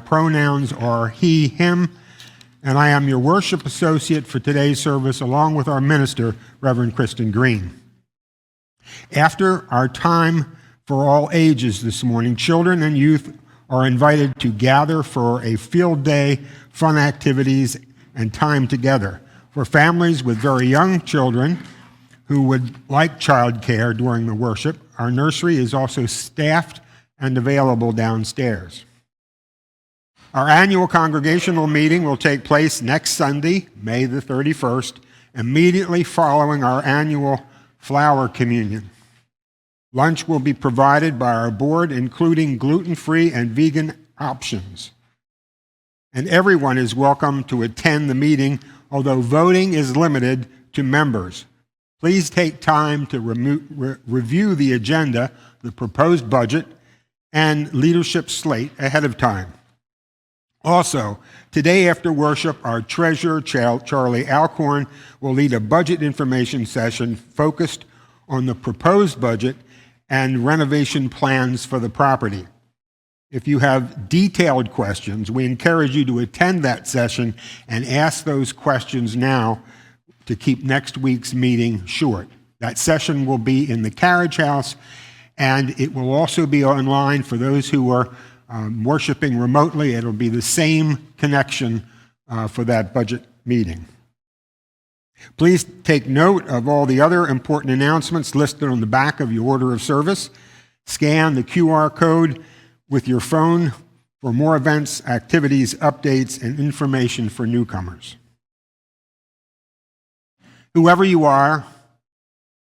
pronouns are he, him, and I am your worship associate for today's service, along with our minister, Reverend Christin Green. After our time for all ages this morning, children and youth are invited to gather for a field day, fun activities, and time together. For families with very young children who would like childcare during the worship, our nursery is also staffed and available downstairs. Our annual congregational meeting will take place next Sunday, May the 31st, immediately following our annual flower communion. Lunch will be provided by our board, including gluten-free and vegan options. And everyone is welcome to attend the meeting, although voting is limited to members. Please take time to review the agenda, the proposed budget, and leadership slate ahead of time. Also, today after worship, our treasurer, Charlie Alcorn, will lead a budget information session focused on the proposed budget and renovation plans for the property. If you have detailed questions, we encourage you to attend that session and ask those questions now to keep next week's meeting short. That session will be in the carriage house, and it will also be online for those who are worshiping remotely. It'll be the same connection for that budget meeting. Please take note of all the other important announcements listed on the back of your order of service. Scan the QR code with your phone for more events, activities, updates, and information for newcomers. Whoever you are,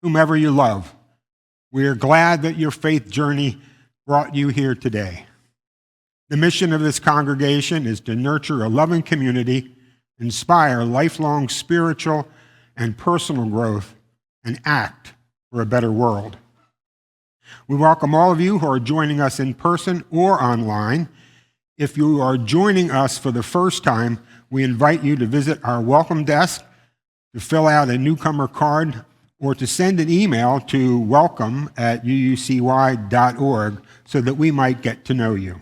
whomever you love, we are glad that your faith journey brought you here today. The mission of this congregation is to nurture a loving community, inspire lifelong spiritual and personal growth, and act for a better world. We welcome all of you who are joining us in person or online. If you are joining us for the first time, we invite you to visit our welcome desk, to fill out a newcomer card, or to send an email to welcome@uucy.org so that we might get to know you.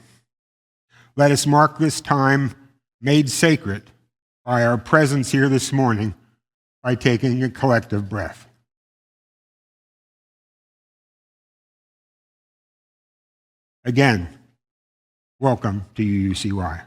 Let us mark this time made sacred by our presence here this morning by taking a collective breath. Again, welcome to UUCY.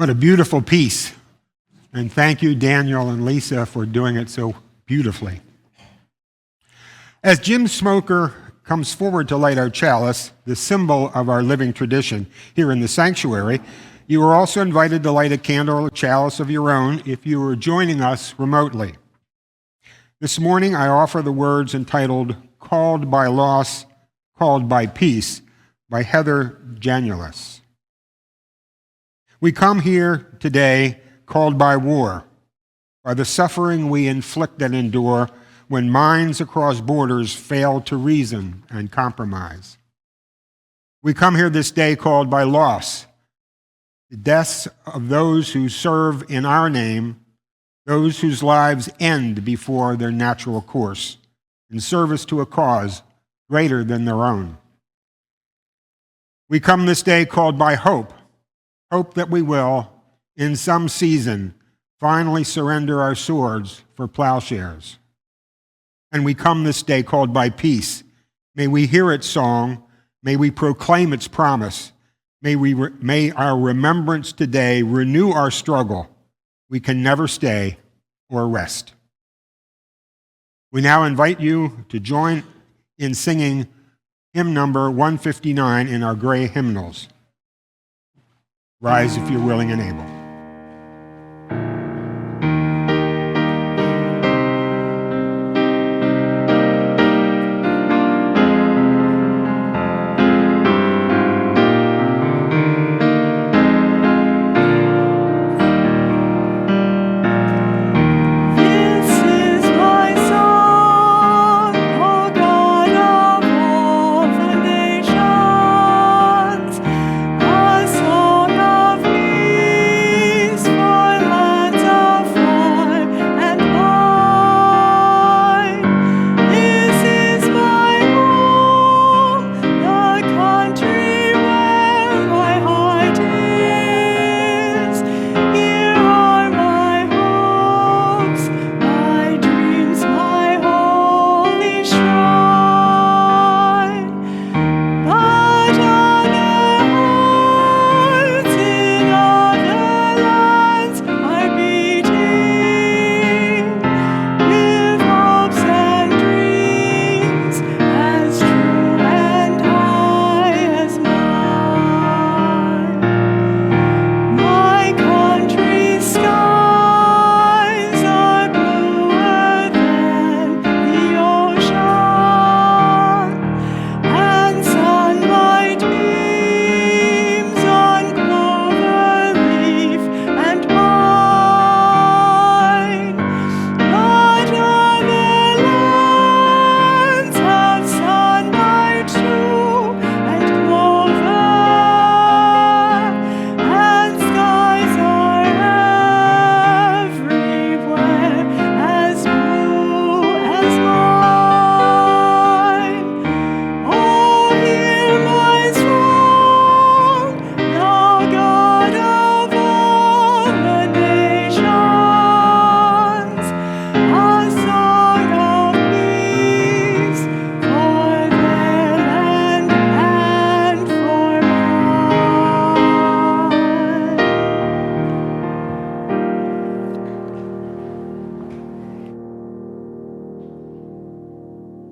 What a beautiful piece. And thank you, Daniel and Lisa, for doing it so beautifully. As Jim Smoker comes forward to light our chalice, the symbol of our living tradition here in the sanctuary, you are also invited to light a candle or chalice of your own if you are joining us remotely. This morning, I offer the words entitled Called by Loss, Called by Peace by Heather Janulis. We come here today called by war, by the suffering we inflict and endure when minds across borders fail to reason and compromise. We come here this day called by loss, the deaths of those who serve in our name, those whose lives end before their natural course, in service to a cause greater than their own. We come this day called by hope, hope that we will, in some season, finally surrender our swords for plowshares. And we come this day called by peace. May we hear its song, may we proclaim its promise, may our remembrance today renew our struggle. We can never stay or rest. We now invite you to join in singing hymn number 159 in our gray hymnals. Rise if you're willing and able.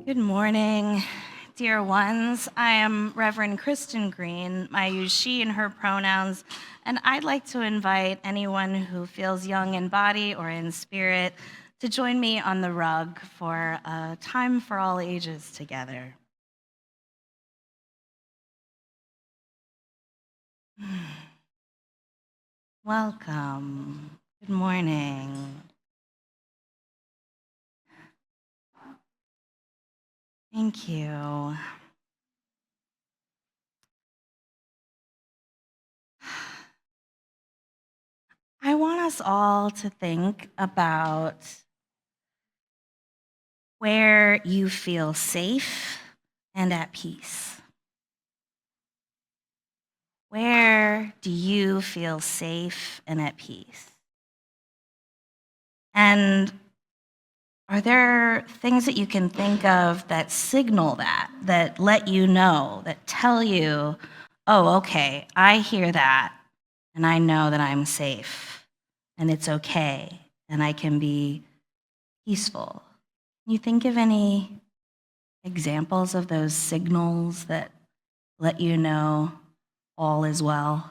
Good morning, dear ones. I am Reverend Christin Green. I use she and her pronouns, and I'd like to invite anyone who feels young in body or in spirit to join me on the rug for a time for all ages together. Welcome. Good morning. Thank you. I want us all to think about where you feel safe and at peace. Where do you feel safe and at peace? And are there things that you can think of that signal that let you know, that tell you, oh, okay, I hear that, and I know that I'm safe, and it's okay, and I can be peaceful. Can you think of any examples of those signals that let you know all is well?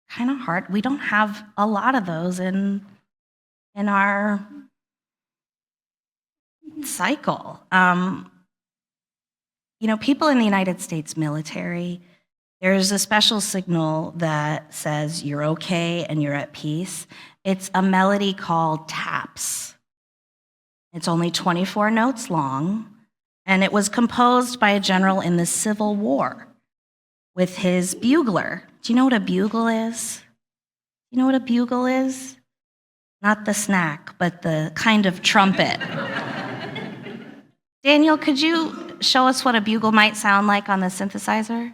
Kind of hard. We don't have a lot of those in our cycle. People in the United States military, there's a special signal that says you're okay and you're at peace. It's a melody called taps. It's only 24 notes long, and it was composed by a general in the Civil War with his bugler. Do you know what a bugle is? You know what a bugle is? Not the snack, but the kind of trumpet. Daniel, could you show us what a bugle might sound like on the synthesizer?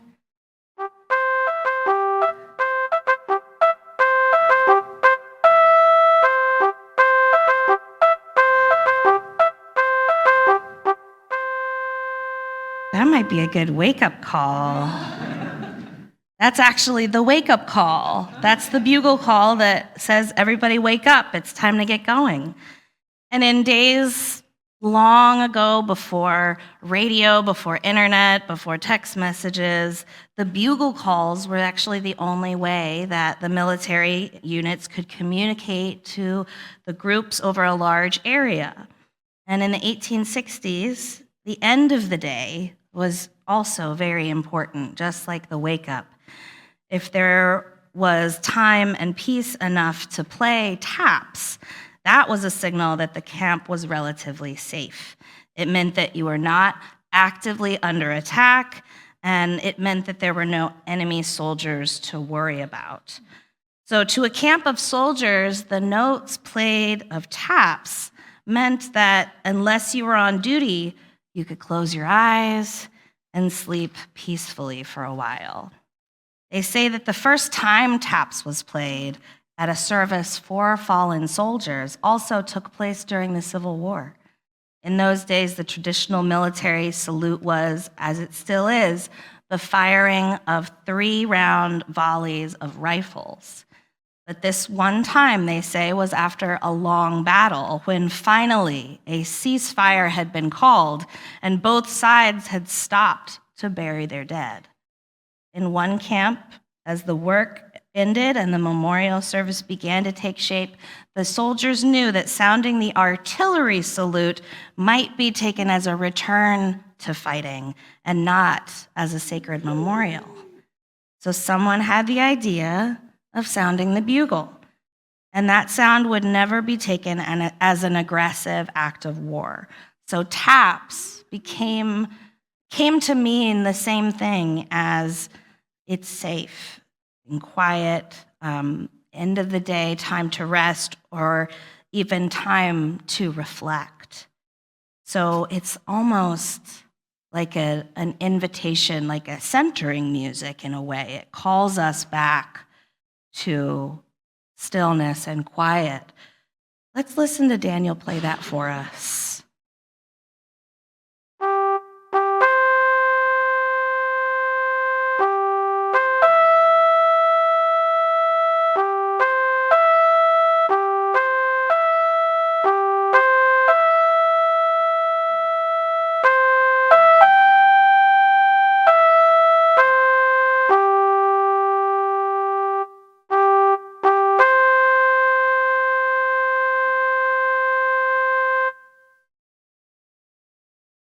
That might be a good wake-up call. That's actually the wake-up call. That's the bugle call that says, everybody wake up, it's time to get going. And in days long ago, before radio, before internet, before text messages, the bugle calls were actually the only way that the military units could communicate to the groups over a large area. And in the 1860s, the end of the day was also very important, just like the wake-up. If there was time and peace enough to play taps, that was a signal that the camp was relatively safe. It meant that you were not actively under attack, and it meant that there were no enemy soldiers to worry about. So to a camp of soldiers, the notes played of taps meant that unless you were on duty, you could close your eyes and sleep peacefully for a while. They say that the first time taps was played at a service for fallen soldiers also took place during the Civil War. In those days, the traditional military salute was, as it still is, the firing of 3-round volleys of rifles. But this one time, they say, was after a long battle when finally a ceasefire had been called and both sides had stopped to bury their dead. In one camp, as the work ended and the memorial service began to take shape, the soldiers knew that sounding the artillery salute might be taken as a return to fighting and not as a sacred memorial. So someone had the idea of sounding the bugle, and that sound would never be taken as an aggressive act of war. So taps came to mean the same thing as it's safe and quiet, end of the day, time to rest, or even time to reflect. So it's almost like an invitation, like a centering music in a way. It calls us back to stillness and quiet. Let's listen to Daniel play that for us.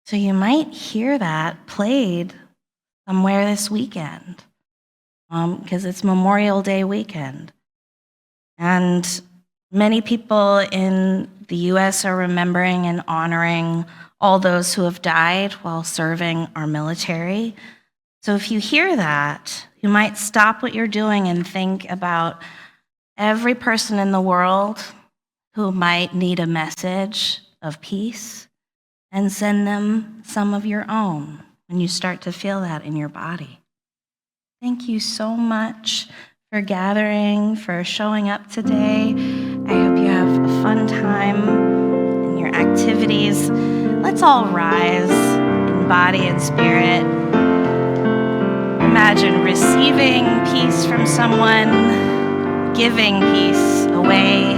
So you might hear that played somewhere this weekend, because it's Memorial Day weekend. And many people in the US are remembering and honoring all those who have died while serving our military. So if you hear that, you might stop what you're doing and think about every person in the world who might need a message of peace, and send them some of your own when you start to feel that in your body. Thank you so much for gathering, for showing up today. I hope you have a fun time in your activities. Let's all rise in body and spirit. Imagine imagine receiving peace from someone, giving peace away,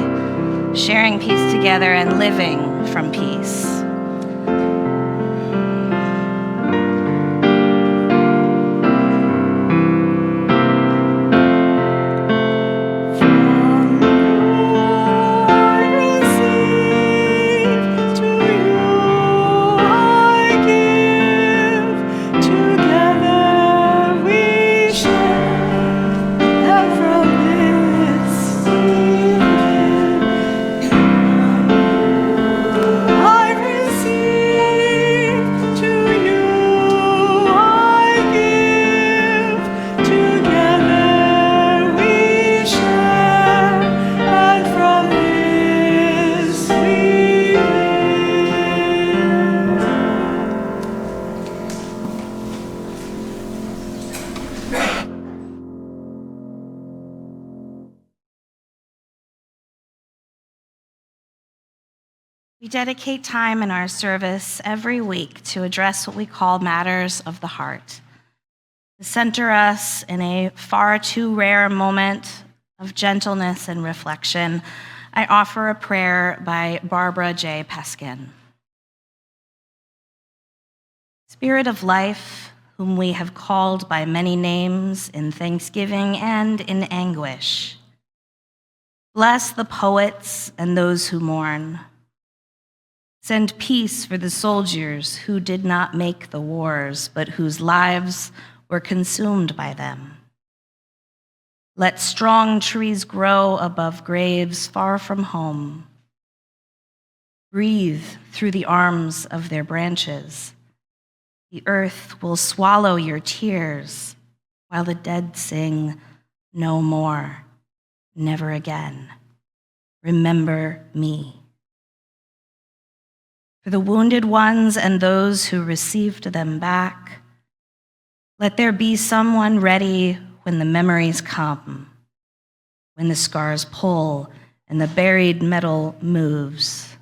sharing peace together, and living from peace. We dedicate time in our service every week to address what we call matters of the heart. To center us in a far too rare moment of gentleness and reflection, I offer a prayer by Barbara J. Peskin. Spirit of life, whom we have called by many names in thanksgiving and in anguish, bless the poets and those who mourn. Send peace for the soldiers who did not make the wars, but whose lives were consumed by them. Let strong trees grow above graves far from home. Breathe through the arms of their branches. The earth will swallow your tears while the dead sing, no more, never again. Remember me. For the wounded ones and those who received them back, let there be someone ready when the memories come, when the scars pull and the buried metal moves,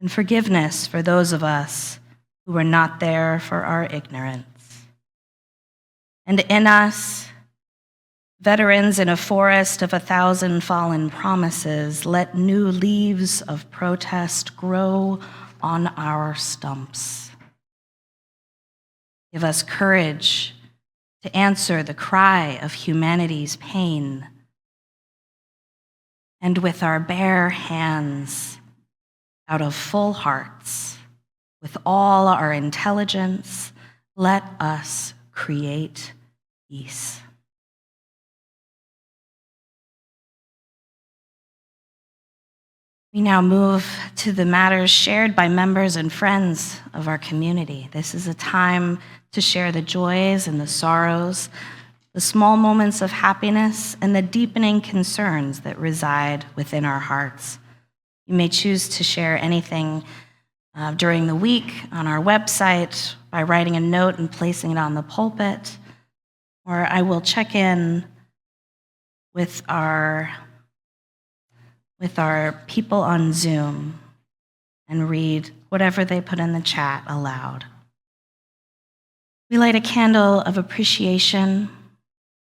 and forgiveness for those of us who were not there for our ignorance. And in us, veterans in a forest of 1,000 fallen promises, let new leaves of protest grow on our stumps. Give us courage to answer the cry of humanity's pain. And with our bare hands, out of full hearts, with all our intelligence, let us create peace. We now move to the matters shared by members and friends of our community. This is a time to share the joys and the sorrows, the small moments of happiness, and the deepening concerns that reside within our hearts. You may choose to share anything during the week on our website by writing a note and placing it on the pulpit, or I will check in with our people on Zoom and read whatever they put in the chat aloud. We light a candle of appreciation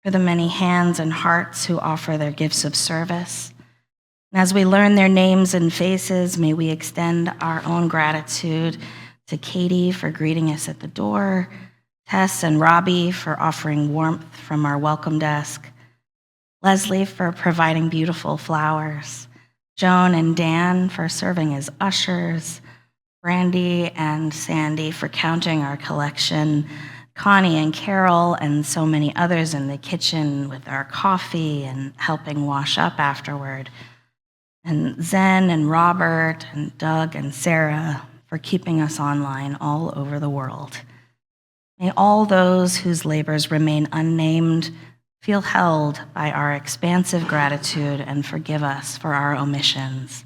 for the many hands and hearts who offer their gifts of service. And as we learn their names and faces, may we extend our own gratitude to Katie for greeting us at the door, Tess and Robbie for offering warmth from our welcome desk, Leslie for providing beautiful flowers, Joan and Dan for serving as ushers, Brandy and Sandy for counting our collection, Connie and Carol and so many others in the kitchen with our coffee and helping wash up afterward, and Zen and Robert and Doug and Sarah for keeping us online all over the world. May all those whose labors remain unnamed feel held by our expansive gratitude and forgive us for our omissions.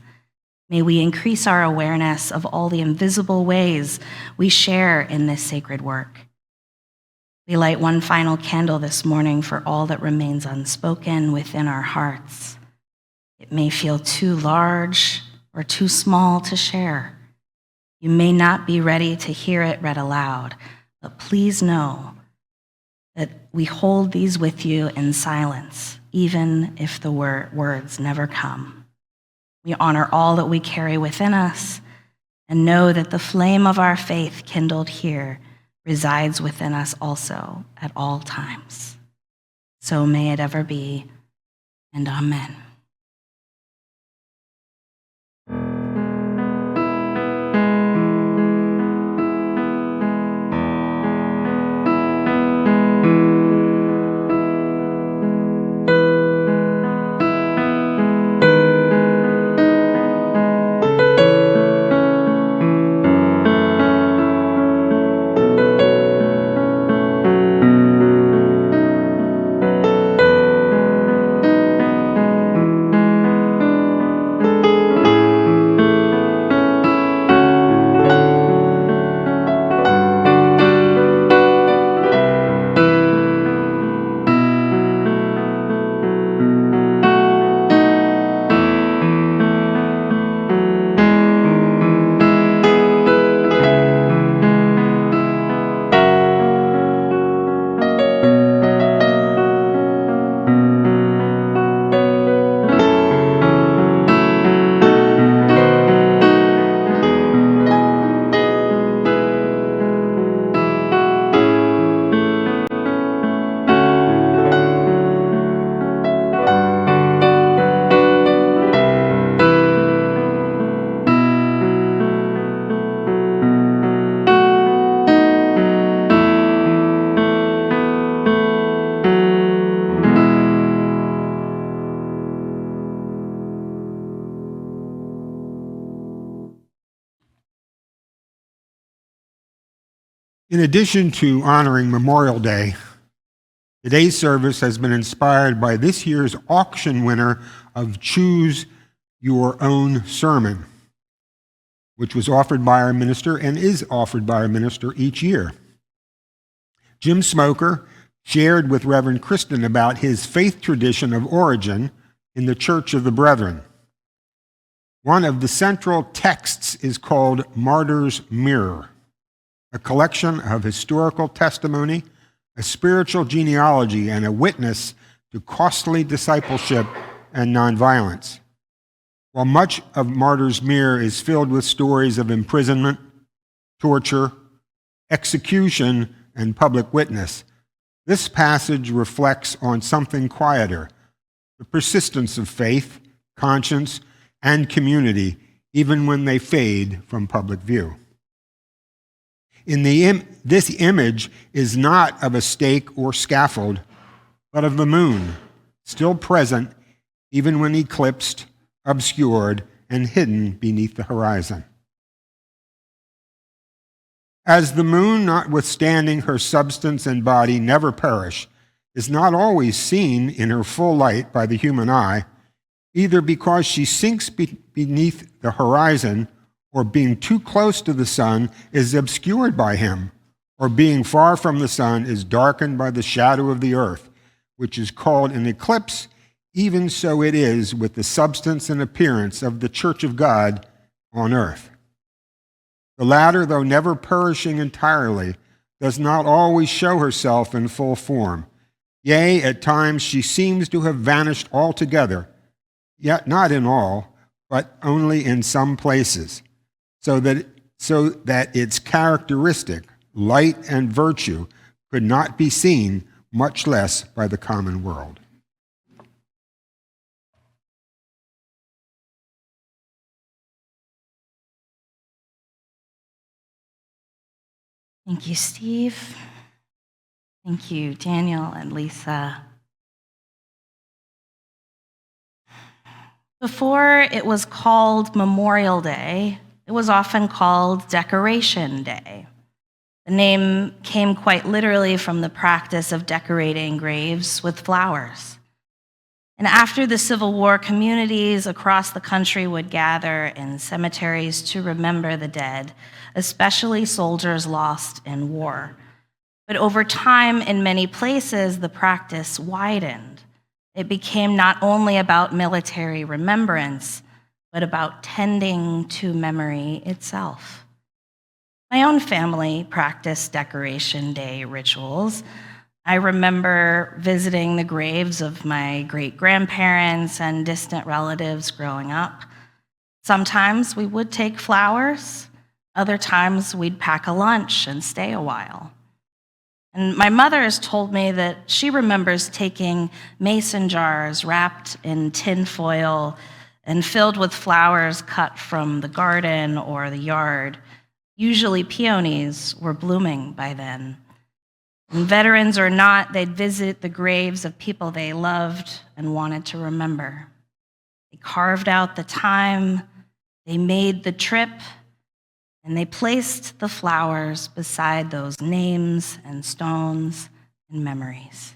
May we increase our awareness of all the invisible ways we share in this sacred work. We light one final candle this morning for all that remains unspoken within our hearts. It may feel too large or too small to share. You may not be ready to hear it read aloud, but please know that we hold these with you in silence, even if the words never come. We honor all that we carry within us and know that the flame of our faith kindled here resides within us also at all times. So may it ever be, and amen. In addition to honoring Memorial Day, today's service has been inspired by this year's auction winner of Choose Your Own Sermon, which was offered by our minister and is offered by our minister each year. Jim Smoker shared with Reverend Christin about his faith tradition of origin in the Church of the Brethren. One of the central texts is called Martyrs Mirror, a collection of historical testimony, a spiritual genealogy, and a witness to costly discipleship and nonviolence. While much of Martyrs Mirror is filled with stories of imprisonment, torture, execution, and public witness, this passage reflects on something quieter, the persistence of faith, conscience, and community, even when they fade from public view. This image is not of a stake or scaffold, but of the moon, still present even when eclipsed, obscured, and hidden beneath the horizon. As the moon, notwithstanding her substance and body never perish, is not always seen in her full light by the human eye, either because she sinks beneath the horizon, or being too close to the sun is obscured by him, or being far from the sun is darkened by the shadow of the earth, which is called an eclipse. Even so it is with the substance and appearance of the Church of God on earth. The latter, though never perishing entirely, does not always show herself in full form. Yea, at times she seems to have vanished altogether, yet not in all, but only in some places, so that its characteristic, light and virtue, could not be seen, much less by the common world. Thank you, Steve. Thank you, Daniel and Lisa. Before it was called Memorial Day, it was often called Decoration Day. The name came quite literally from the practice of decorating graves with flowers. And after the Civil War, communities across the country would gather in cemeteries to remember the dead, especially soldiers lost in war. But over time, in many places, the practice widened. It became not only about military remembrance, but about tending to memory itself. My own family practiced Decoration Day rituals, I remember visiting the graves of my great-grandparents and distant relatives growing up. Sometimes we would take flowers, other times we'd pack a lunch and stay a while. And my mother has told me that she remembers taking mason jars wrapped in tin foil and filled with flowers cut from the garden or the yard. Usually peonies were blooming by then. And veterans or not, they'd visit the graves of people they loved and wanted to remember. They carved out the time, they made the trip, and they placed the flowers beside those names and stones and memories.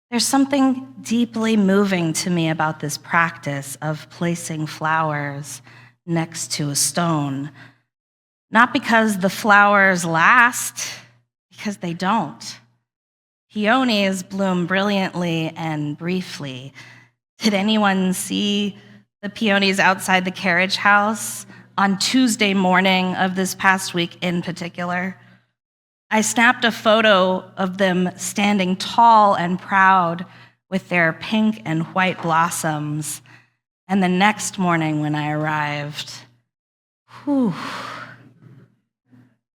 There's something deeply moving to me about this practice of placing flowers next to a stone, not because the flowers last, because they don't. Peonies bloom brilliantly and briefly. Did anyone see the peonies outside the carriage house on Tuesday morning of this past week in particular? I snapped a photo of them standing tall and proud with their pink and white blossoms. And the next morning when I arrived, whew,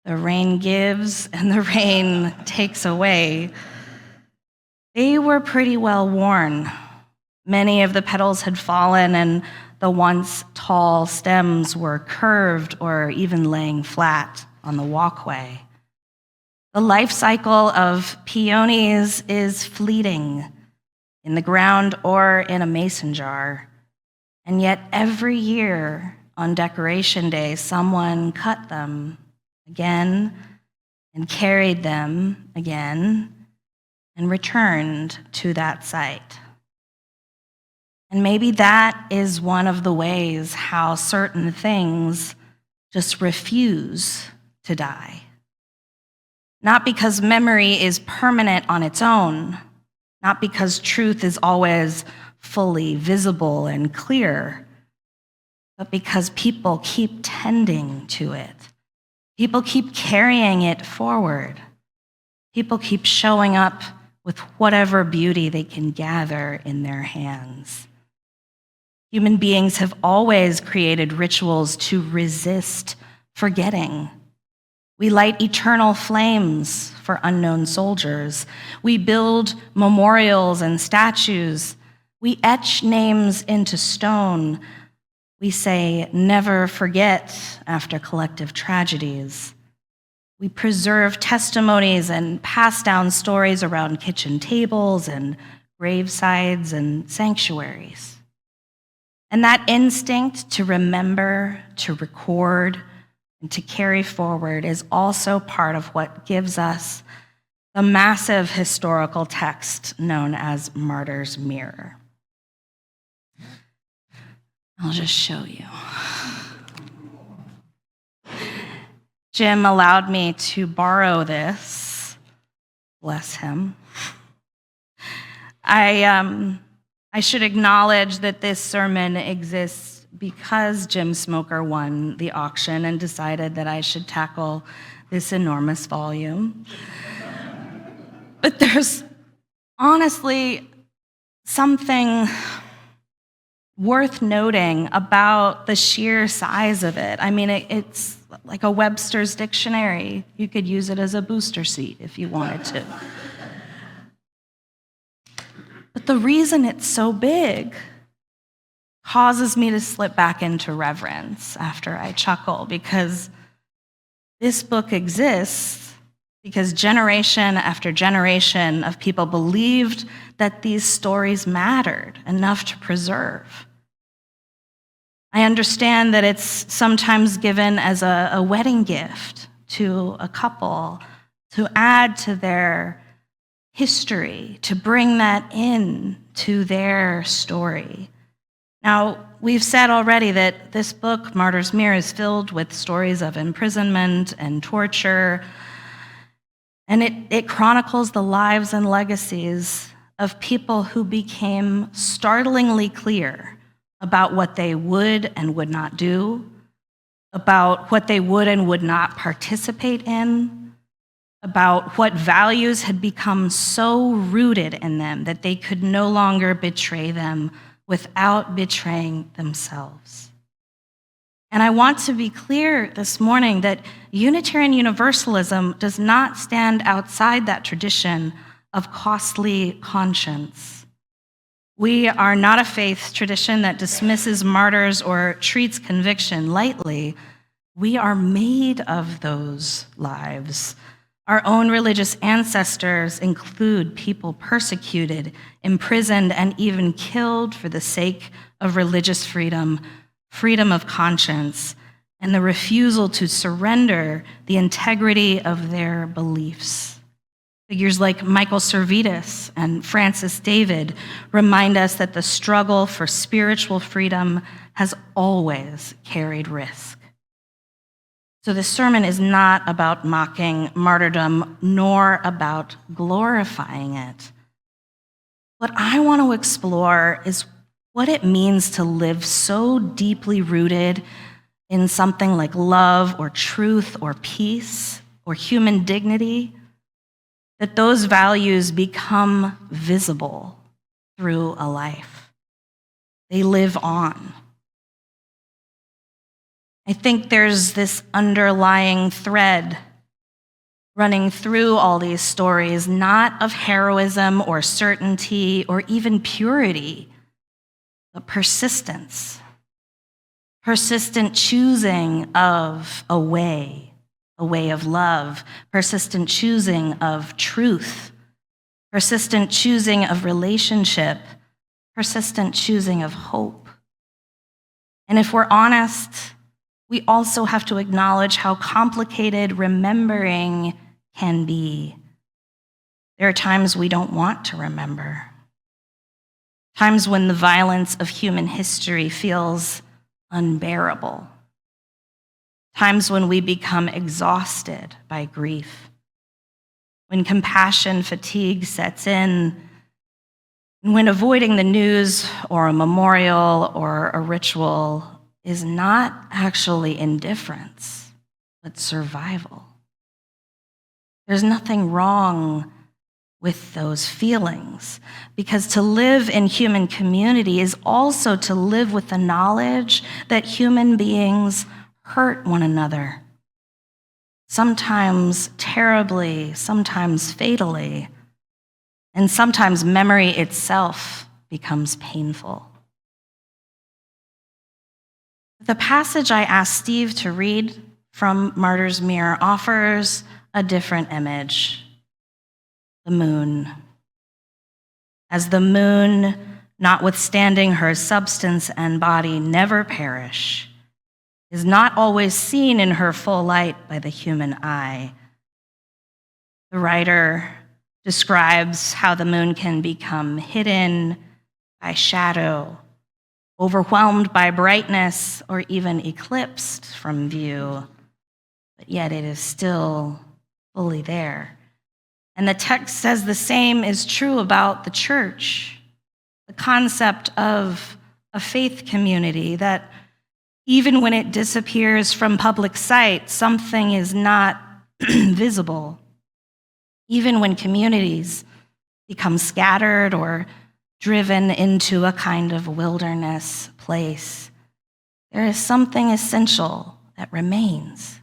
the rain gives and the rain takes away. They were pretty well worn. Many of the petals had fallen and the once tall stems were curved or even laying flat on the walkway. The life cycle of peonies is fleeting in the ground or in a mason jar. And yet every year on Decoration Day, someone cut them again and carried them again and returned to that site. And maybe that is one of the ways how certain things just refuse to die. Not because memory is permanent on its own, not because truth is always fully visible and clear, but because people keep tending to it. People keep carrying it forward. People keep showing up with whatever beauty they can gather in their hands. Human beings have always created rituals to resist forgetting. We light eternal flames for unknown soldiers. We build memorials and statues. We etch names into stone. We say, never forget after collective tragedies. We preserve testimonies and pass down stories around kitchen tables and gravesides and sanctuaries. And that instinct to remember, to record, and to carry forward is also part of what gives us the massive historical text known as Martyrs Mirror. I'll just show you. Jim allowed me to borrow this. Bless him. I should acknowledge that this sermon exists because Jim Smoker won the auction and decided that I should tackle this enormous volume. But there's honestly something worth noting about the sheer size of it. I mean, it's like a Webster's dictionary. You could use it as a booster seat if you wanted to. But the reason it's so big causes me to slip back into reverence after I chuckle, because this book exists because generation after generation of people believed that these stories mattered enough to preserve. I understand that it's sometimes given as a wedding gift to a couple to add to their history, to bring that in to their story. Now, we've said already that this book, Martyrs Mirror, is filled with stories of imprisonment and torture, and it chronicles the lives and legacies of people who became startlingly clear about what they would and would not do, about what they would and would not participate in, about what values had become so rooted in them that they could no longer betray them without betraying themselves. And I want to be clear this morning that Unitarian Universalism does not stand outside that tradition of costly conscience. We are not a faith tradition that dismisses martyrs or treats conviction lightly. We are made of those lives. Our own religious ancestors include people persecuted, imprisoned, and even killed for the sake of religious freedom, freedom of conscience, and the refusal to surrender the integrity of their beliefs. Figures like Michael Servetus and Francis David remind us that the struggle for spiritual freedom has always carried risk. So this sermon is not about mocking martyrdom, nor about glorifying it. What I want to explore is what it means to live so deeply rooted in something like love or truth or peace or human dignity that those values become visible through a life. They live on. I think there's this underlying thread running through all these stories, not of heroism or certainty or even purity, but persistence. Persistent choosing of a way of love, persistent choosing of truth, persistent choosing of relationship, persistent choosing of hope. And if we're honest, we also have to acknowledge how complicated remembering can be. There are times we don't want to remember, times when the violence of human history feels unbearable, times when we become exhausted by grief, when compassion fatigue sets in, and when avoiding the news or a memorial or a ritual is not actually indifference, but survival. There's nothing wrong with those feelings, because to live in human community is also to live with the knowledge that human beings hurt one another, sometimes terribly, sometimes fatally, and sometimes memory itself becomes painful. The passage I asked Steve to read from Martyrs Mirror offers a different image. The moon. As the moon, notwithstanding her substance and body never perish, is not always seen in her full light by the human eye. The writer describes how the moon can become hidden by shadow, overwhelmed by brightness, or even eclipsed from view, but yet it is still fully there. And the text says the same is true about the church, the concept of a faith community, that even when it disappears from public sight, something is not visible. Even when communities become scattered or driven into a kind of wilderness place, there is something essential that remains.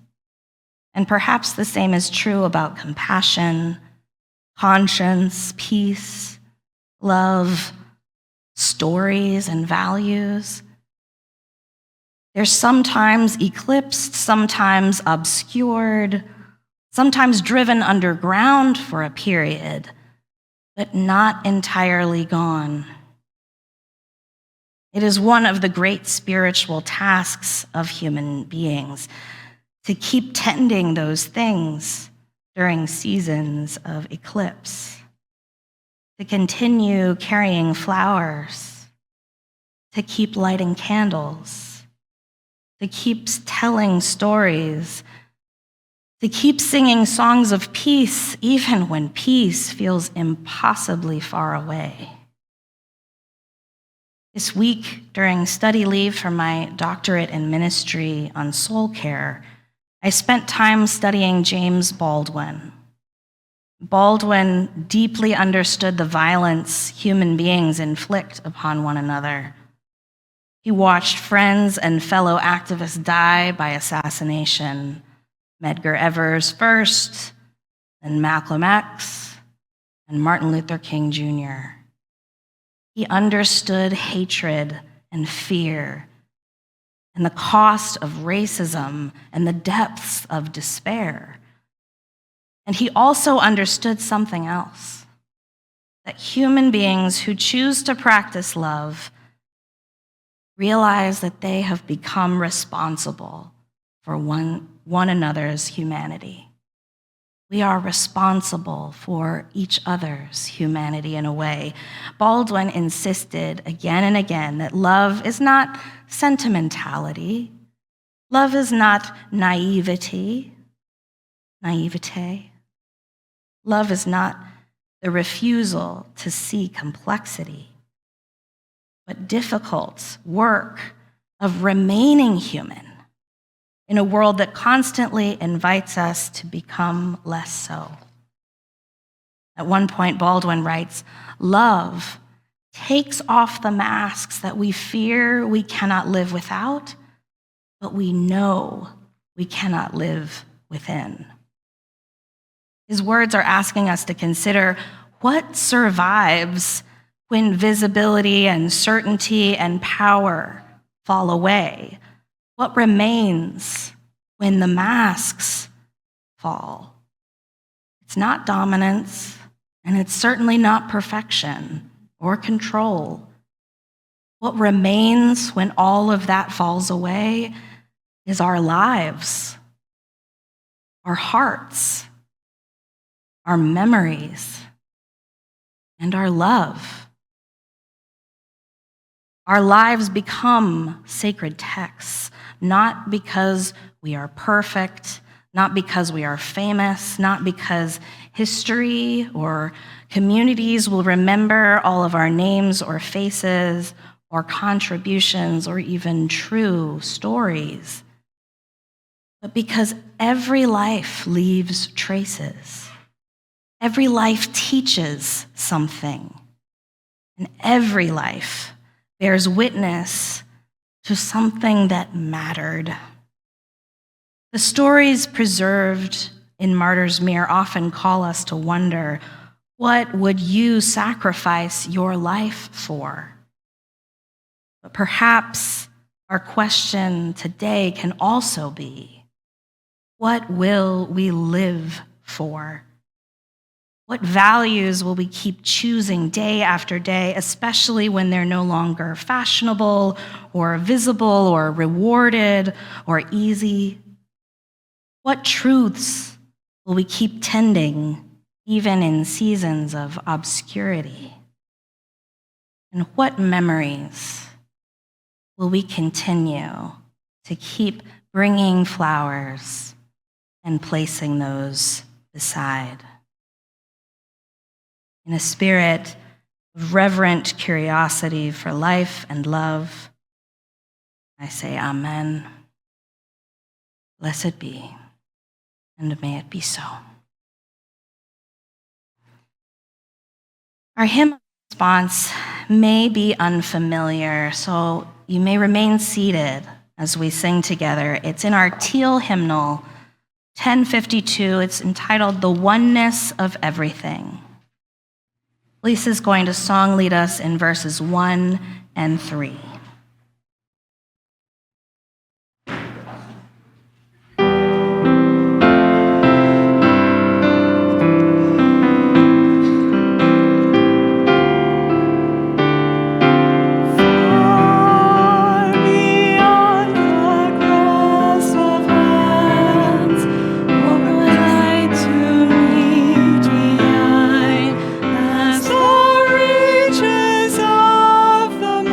And perhaps the same is true about compassion, conscience, peace, love, stories, and values. They're sometimes eclipsed, sometimes obscured, sometimes driven underground for a period, but not entirely gone. It is one of the great spiritual tasks of human beings to keep tending those things during seasons of eclipse, to continue carrying flowers, to keep lighting candles, to keep telling stories, to keep singing songs of peace, even when peace feels impossibly far away. This week, during study leave for my doctorate in ministry on soul care, I spent time studying James Baldwin, Baldwin deeply understood the violence human beings inflict upon one another. He watched friends and fellow activists die by assassination. Medgar Evers first, and Malcolm X, and Martin Luther King Jr. He understood hatred and fear and the cost of racism and the depths of despair. And he also understood something else, that human beings who choose to practice love realize that they have become responsible for one another's humanity. We are responsible for each other's humanity in a way. Baldwin insisted again and again that love is not sentimentality. Love is not naivete. Love is not the refusal to see complexity, but difficult work of remaining human in a world that constantly invites us to become less so. At one point, Baldwin writes, "Love takes off the masks that we fear we cannot live without, but we know we cannot live within." His words are asking us to consider what survives when visibility and certainty and power fall away. What remains when the masks fall? It's not dominance, and it's certainly not perfection or control. What remains when all of that falls away is our lives, our hearts, our memories, and our love. Our lives become sacred texts, not because we are perfect, not because we are famous, not because history or communities will remember all of our names or faces or contributions or even true stories, but because every life leaves traces. Every life teaches something, and every life bears witness to something that mattered. The stories preserved in Martyrs Mirror often call us to wonder, what would you sacrifice your life for? But perhaps our question today can also be, what will we live for? What values will we keep choosing day after day, especially when they're no longer fashionable or visible or rewarded or easy? What truths will we keep tending even in seasons of obscurity? And what memories will we continue to keep bringing flowers and placing those beside? In a spirit of reverent curiosity for life and love, I say amen. Blessed be, and may it be so. Our hymn response may be unfamiliar, so you may remain seated as we sing together. It's in our teal hymnal, 1052. It's entitled, "The Oneness of Everything." Lisa's going to song lead us in verses 1 and 3. Reaches of the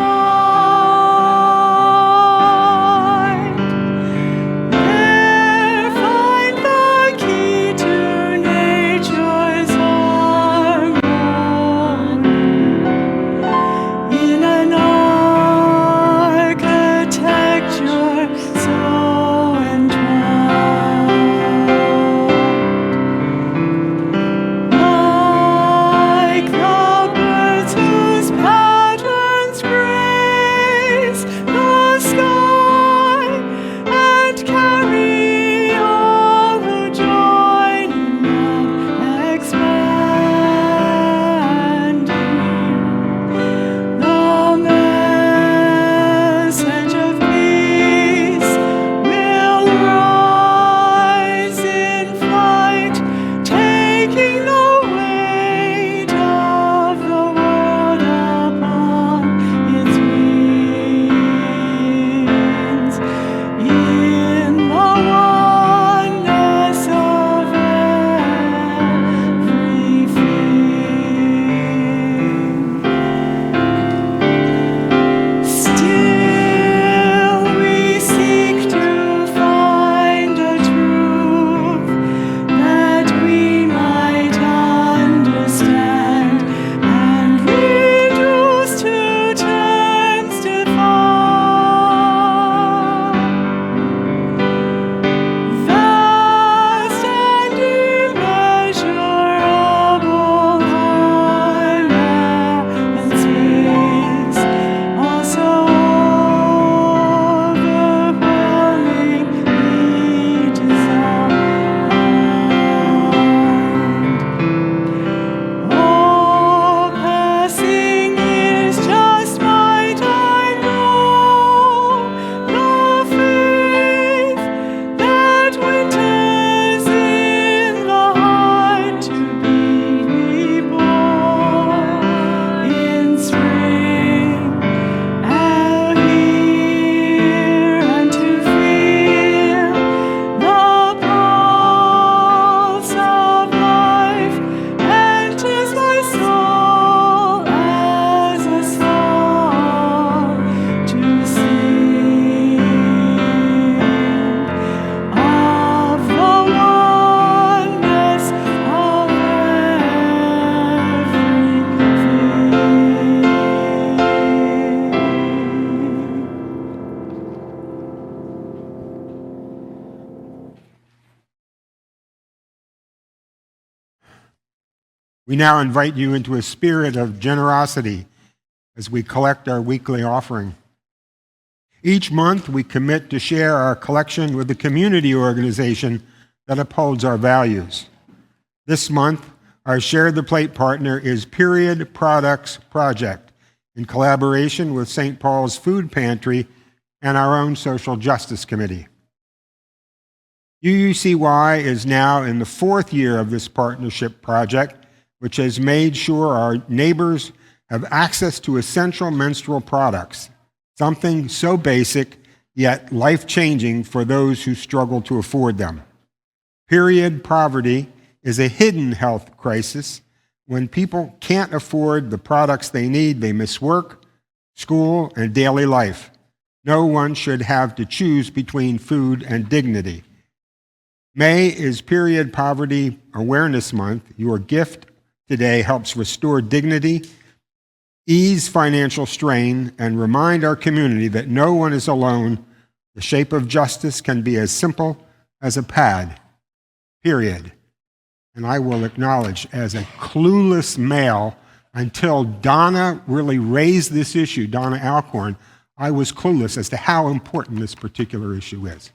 We now invite you into a spirit of generosity as we collect our weekly offering. Each month, we commit to share our collection with a community organization that upholds our values. This month, our Share the Plate partner is Period Products Project, in collaboration with St. Paul's Food Pantry and our own Social Justice Committee. UUCY is now in the 4th year of this partnership project, which has made sure our neighbors have access to essential menstrual products, something so basic yet life-changing for those who struggle to afford them. Period poverty is a hidden health crisis. When people can't afford the products they need, they miss work, school, and daily life. No one should have to choose between food and dignity. May is Period Poverty Awareness Month. Your gift today helps restore dignity, ease financial strain, and remind our community that no one is alone. The shape of justice can be as simple as a pad. Period. And I will acknowledge, as a clueless male, until Donna really raised this issue, Donna Alcorn, I was clueless as to how important this particular issue is.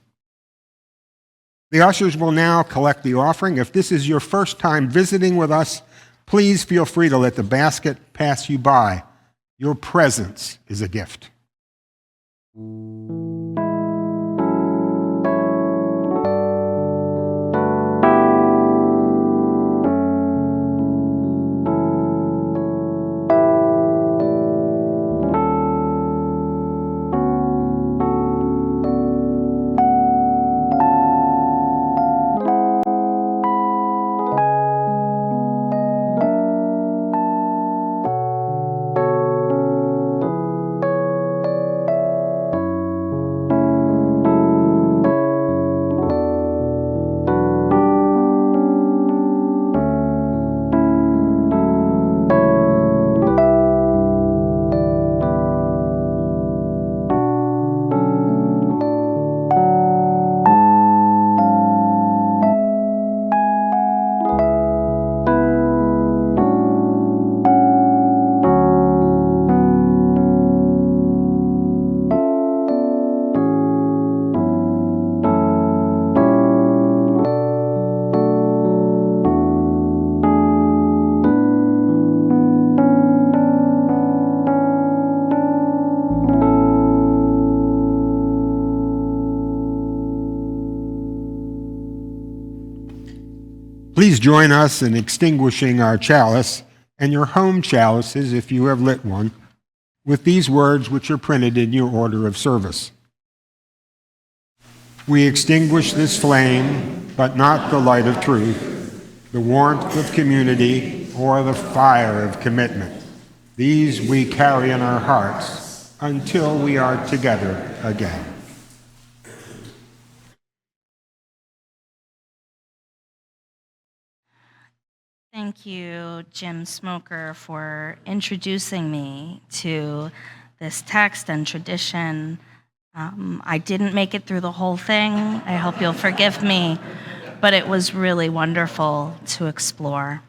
The ushers will now collect the offering. If this is your first time visiting with us, please feel free to let the basket pass you by. Your presence is a gift. Please join us in extinguishing our chalice and your home chalices, if you have lit one, with these words which are printed in your order of service. We extinguish this flame, but not the light of truth, the warmth of community, or the fire of commitment. These we carry in our hearts until we are together again. Thank you, Jim Smoker, for introducing me to this text and tradition. I didn't make it through the whole thing. I hope you'll forgive me, but it was really wonderful to explore.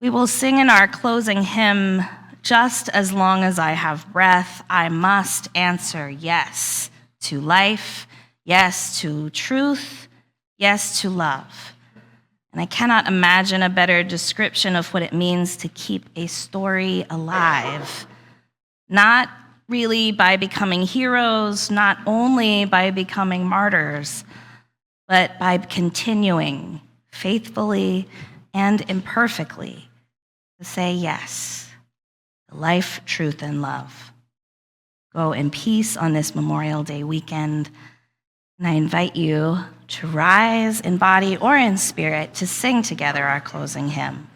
We will sing in our closing hymn, "Just as long as I have breath, I must answer yes to life, yes to truth, yes to love." And I cannot imagine a better description of what it means to keep a story alive. Not really by becoming heroes, not only by becoming martyrs, but by continuing faithfully and imperfectly to say yes to life, truth, and love. Go in peace on this Memorial Day weekend. And I invite you to rise in body or in spirit to sing together our closing hymn.